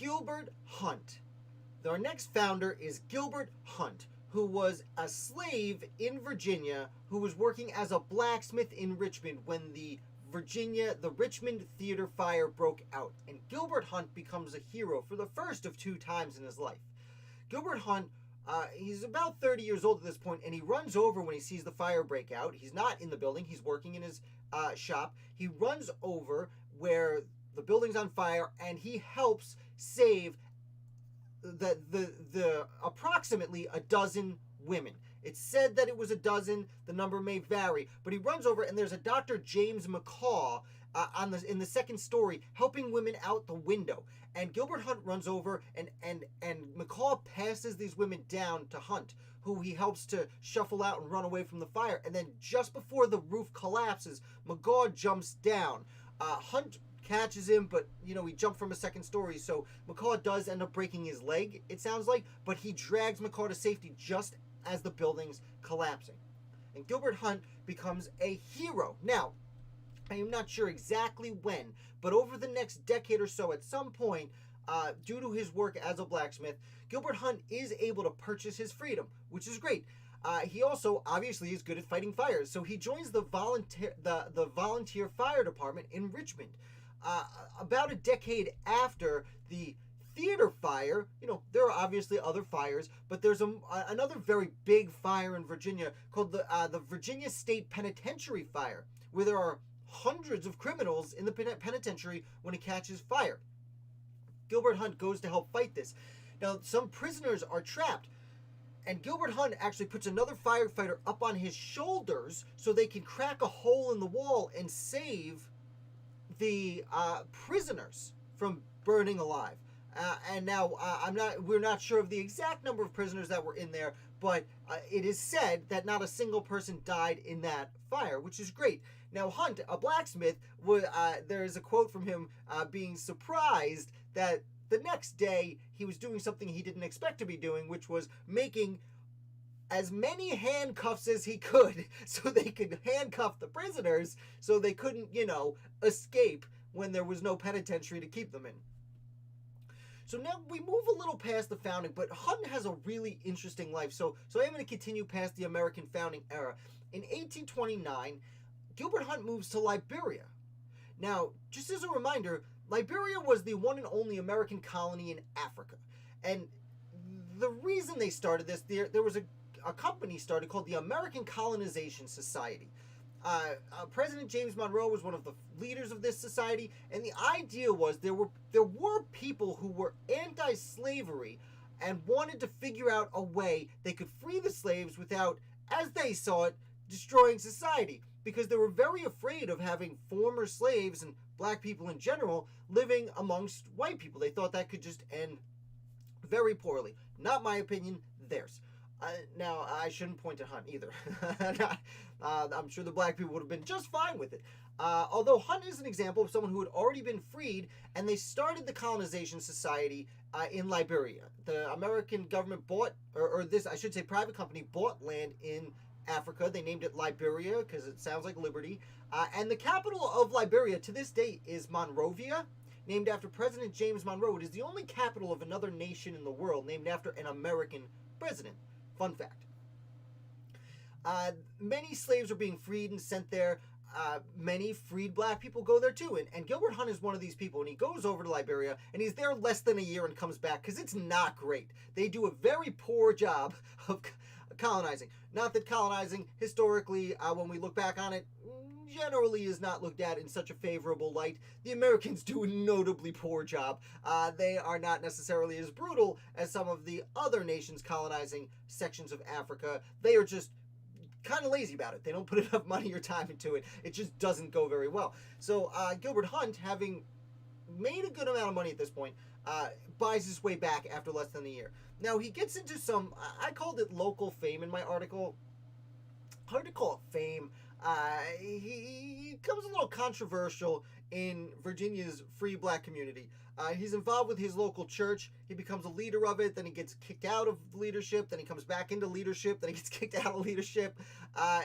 Gilbert Hunt. Our next founder is Gilbert Hunt, who was a slave in Virginia who was working as a blacksmith in Richmond when the Richmond Theatre Fire broke out. And Gilbert Hunt becomes a hero for the first of two times in his life. Gilbert Hunt, he's about 30 years old at this point, and he runs over when he sees the fire break out. He's not in the building. He's working in his shop. He runs over where the building's on fire, and he helps save the approximately a dozen women. It's said that it was a dozen. The number may vary, but he runs over, and there's a Dr. James McCaw in the second story helping women out the window. And Gilbert Hunt runs over, and McCaw passes these women down to Hunt, who he helps to shuffle out and run away from the fire. And then just before the roof collapses, McCaw jumps down. Hunt catches him, but he jumped from a second story, so McCaw does end up breaking his leg, it sounds like, but he drags McCaw to safety just as the building's collapsing. And Gilbert Hunt becomes a hero. Now, I am not sure exactly when, but over the next decade or so, at some point, due to his work as a blacksmith, Gilbert Hunt is able to purchase his freedom, which is great. He also obviously is good at fighting fires, so he joins the volunteer fire department in Richmond. About a decade after the theater fire, there are obviously other fires, but there's another very big fire in Virginia called the Virginia State Penitentiary Fire, where there are hundreds of criminals in the penitentiary when it catches fire. Gilbert Hunt goes to help fight this. Now, some prisoners are trapped, and Gilbert Hunt actually puts another firefighter up on his shoulders so they can crack a hole in the wall and save the prisoners from burning alive. And now we're not sure of the exact number of prisoners that were in there, but it is said that not a single person died in that fire, which is great. Now Hunt, a blacksmith, there is a quote from him being surprised that the next day he was doing something he didn't expect to be doing, which was making as many handcuffs as he could so they could handcuff the prisoners so they couldn't, escape when there was no penitentiary to keep them in. So now we move a little past the founding, but Hunt has a really interesting life. So I am going to continue past the American founding era. In 1829, Gilbert Hunt moves to Liberia. Now, just as a reminder, Liberia was the one and only American colony in Africa. And the reason they started this, there was a company started called the American Colonization Society. President James Monroe was one of the leaders of this society, and the idea was there were people who were anti-slavery and wanted to figure out a way they could free the slaves without, as they saw it, destroying society, because they were very afraid of having former slaves and black people in general living amongst white people. They thought that could just end very poorly. Not my opinion, theirs. Now, I shouldn't point at Hunt either. I'm sure the black people would have been just fine with it. Although Hunt is an example of someone who had already been freed, and they started the Colonization Society in Liberia. The American government bought, or this, I should say, private company bought land in Africa. They named it Liberia because it sounds like liberty. And the capital of Liberia to this day is Monrovia, named after President James Monroe. It is the only capital of another nation in the world named after an American president. Fun fact. Many slaves are being freed and sent there. Many freed black people go there too. And Gilbert Hunt is one of these people. And he goes over to Liberia, and he's there less than a year and comes back because it's not great. They do a very poor job of colonizing. Not that colonizing, historically, when we look back on it, generally is not looked at in such a favorable light. The Americans do a notably poor job. They are not necessarily as brutal as some of the other nations colonizing sections of Africa. They are just kind of lazy about it. They don't put enough money or time into it. It just doesn't go very well. So Gilbert Hunt, having made a good amount of money at this point, buys his way back after less than a year. Now, he gets into some, I called it local fame in my article. Hard to call it fame. He becomes a little controversial in Virginia's free black community. He's involved with his local church. He becomes a leader of it. Then he gets kicked out of leadership. Then he comes back into leadership. Then he gets kicked out of leadership.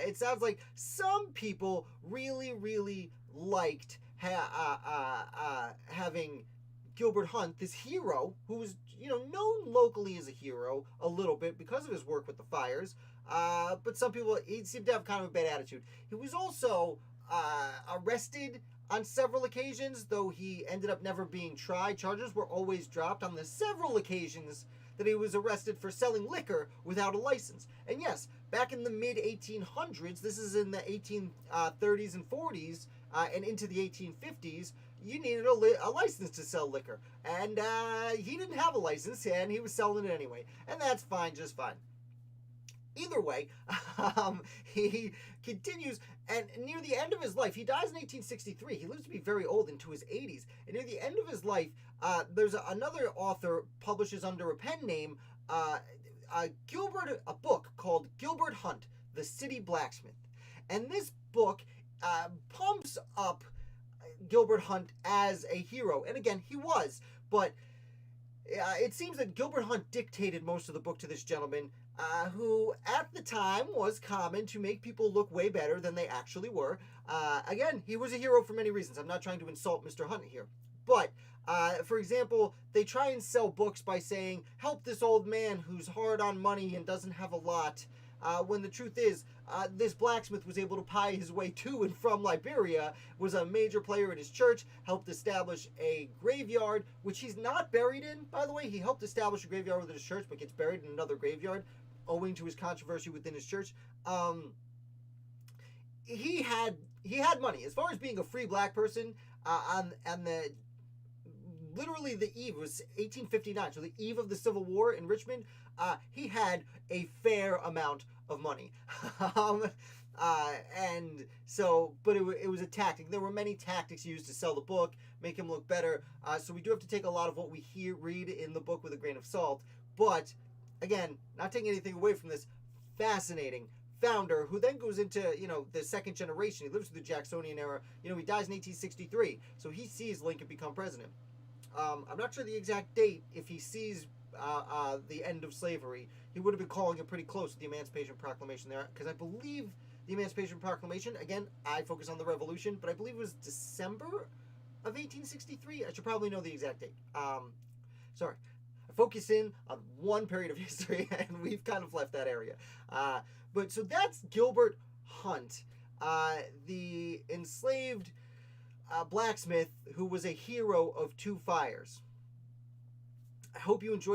It sounds like some people really, really liked having Gilbert Hunt, this hero who was, known locally as a hero a little bit because of his work with the fires. But some people, he seemed to have kind of a bad attitude. He was also arrested on several occasions, though he ended up never being tried. Charges were always dropped on the several occasions that he was arrested for selling liquor without a license. And yes, back in the mid-1800s, this is in the 1830s and 40s, and into the 1850s, you needed a license to sell liquor. And he didn't have a license, and he was selling it anyway. And that's fine, just fine. Either way, he continues, and near the end of his life, he dies in 1863. He lives to be very old, into his 80s. And near the end of his life, there's another author publishes under a pen name a book called Gilbert Hunt, The City Blacksmith. And this book pumps up Gilbert Hunt as a hero. And again, he was, but it seems that Gilbert Hunt dictated most of the book to this gentleman, who at the time was common to make people look way better than they actually were. Again, he was a hero for many reasons. I'm not trying to insult Mr. Hunt here. But, for example, they try and sell books by saying, help this old man who's hard on money and doesn't have a lot. When the truth is, this blacksmith was able to pie his way to and from Liberia, was a major player in his church, helped establish a graveyard, which he's not buried in, by the way. He helped establish a graveyard within his church, but gets buried in another graveyard, owing to his controversy within his church. He had money. As far as being a free black person, on the literally the eve, it was 1859, so the eve of the Civil War in Richmond, he had a fair amount of money. And so, but it was a tactic. There were many tactics used to sell the book, make him look better. So we do have to take a lot of what we read in the book with a grain of salt. But again, not taking anything away from this fascinating founder who then goes into, the second generation. He lives through the Jacksonian era. He dies in 1863. So he sees Lincoln become president. I'm not sure the exact date. If he sees the end of slavery, he would have been calling it pretty close to the Emancipation Proclamation there, because I believe the Emancipation Proclamation, again, I focus on the Revolution, but I believe it was December of 1863. I should probably know the exact date. Sorry. I focus in on one period of history, and we've kind of left that area. But so that's Gilbert Hunt, the enslaved blacksmith who was a hero of two fires. I hope you enjoyed